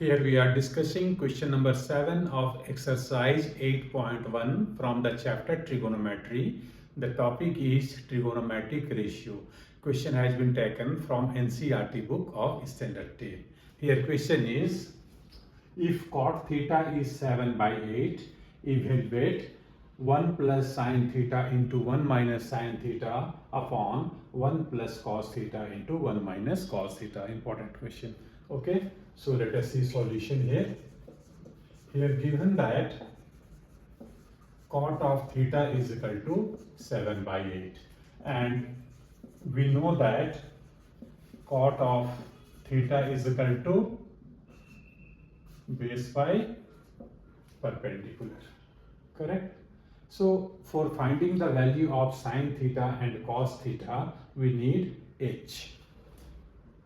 Here we are discussing question number 7 of exercise 8.1 from the chapter Trigonometry. The topic is Trigonometric Ratio. Question has been taken from NCERT book of Standard 10. Here question is, if cot theta is 7 by 8, evaluate 1 plus sine theta into 1 minus sine theta upon 1 plus cos theta into 1 minus cos theta. Important question. Okay, so let us see solution here. Here given that cot of theta is equal to 7 by 8, and we know that cot of theta is equal to base by perpendicular, correct? So for finding the value of sine theta and cos theta, we need h.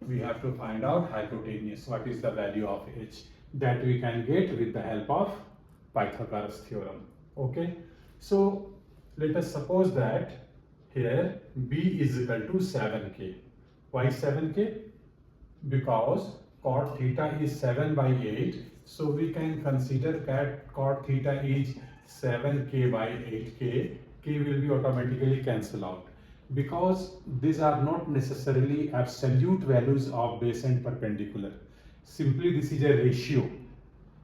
We have to find out hypotenuse, what is the value of h, that we can get with the help of Pythagoras theorem. Okay, so let us suppose that here b is equal to 7k. Why 7k? Because cot theta is 7 by 8, so we can consider that cot theta is 7k by 8k. K will be automatically cancelled out, because these are not necessarily absolute values of base and perpendicular. Simply this is a ratio.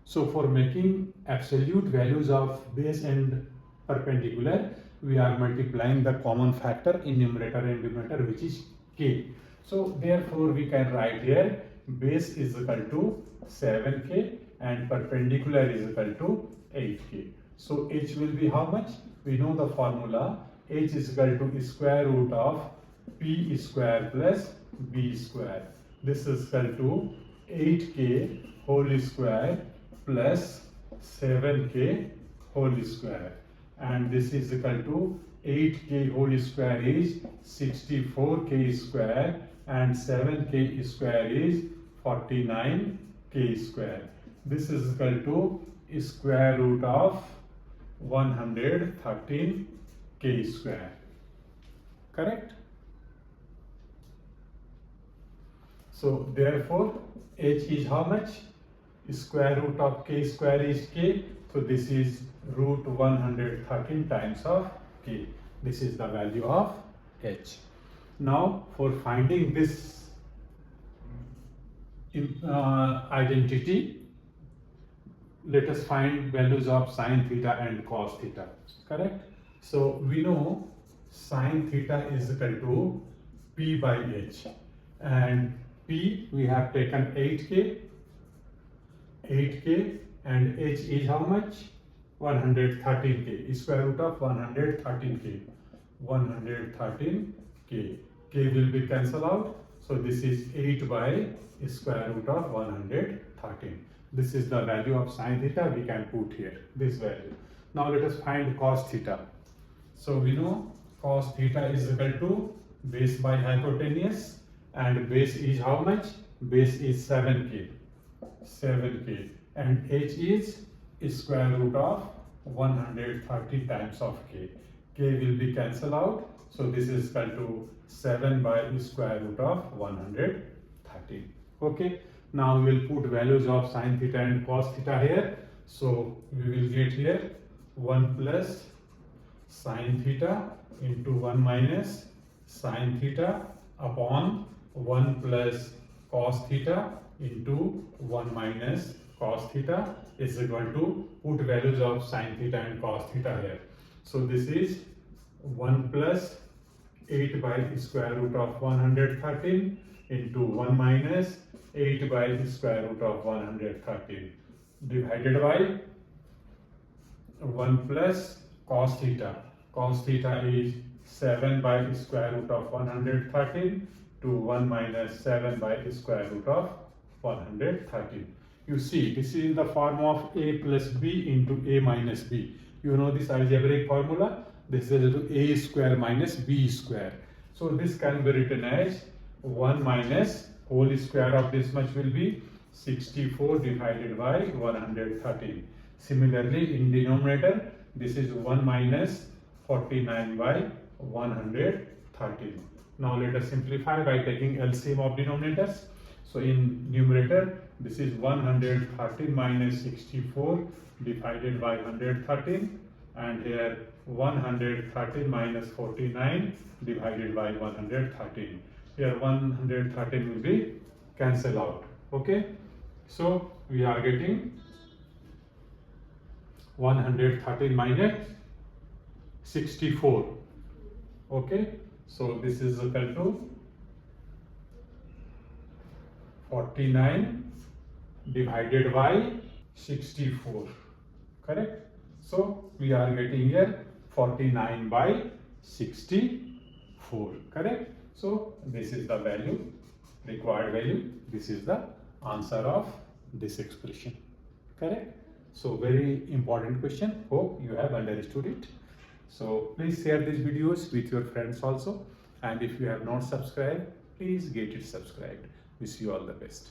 So for making absolute values of base and perpendicular, we are multiplying the common factor in numerator and denominator, which is k. So therefore we can write here base is equal to 7k and perpendicular is equal to 8k. So h will be how much? We know the formula. H is equal to square root of p square plus b square. This is equal to 8k whole square plus 7k whole square, and this is equal to 8k whole square is 64k square and 7k square is 49k square. This is equal to square root of 113 k square, correct? So therefore h is how much? Square root of k square is k, so this is root 113 times of k. This is the value of h. Now for finding this identity, let us find values of sine theta and cos theta, correct? So we know sine theta is equal to p by h, and p we have taken 8k, and h is how much? 113k, square root of 113k, 113k. K will be cancelled out, so this is 8 by square root of 113. This is the value of sine theta. We can put here this value. Now let us find cos theta. So we know cos theta is equal to base by hypotenuse, and base is how much? Base is 7k, and h is square root of 130 times of k. K will be cancelled out, so this is equal to 7 by square root of 130. Okay, now we will put values of sine theta and cos theta here. So we will get here 1 plus sine theta into 1 minus sine theta upon 1 plus cos theta into 1 minus cos theta is equal to, put values of sine theta and cos theta here. So this is 1 plus 8 by square root of 113 into 1 minus 8 by square root of 113 divided by 1 plus cos theta. Cos theta is 7 by square root of 113 to 1 minus 7 by square root of 113. You see, this is in the form of a plus b into a minus b. You know this algebraic formula. This is equal to a square minus b square. So this can be written as 1 minus whole square of this much will be 64 divided by 113. Similarly, in denominator, this is 1 minus 49 by 113. Now let us simplify by taking LCM of denominators. So in numerator, this is 113 minus 64 divided by 113, and here 113 minus 49 divided by 113. Here 113 will be cancel out. Okay, so we are getting 113 minus 64. Okay, so this is equal to 49 divided by 64. Correct? So we are getting here 49 by 64. Correct? So this is the value, required value. This is the answer of this expression. Correct? So very important question. Hope you have understood it. So please share these videos with your friends also. And if you have not subscribed, please get it subscribed. Wish you all the best.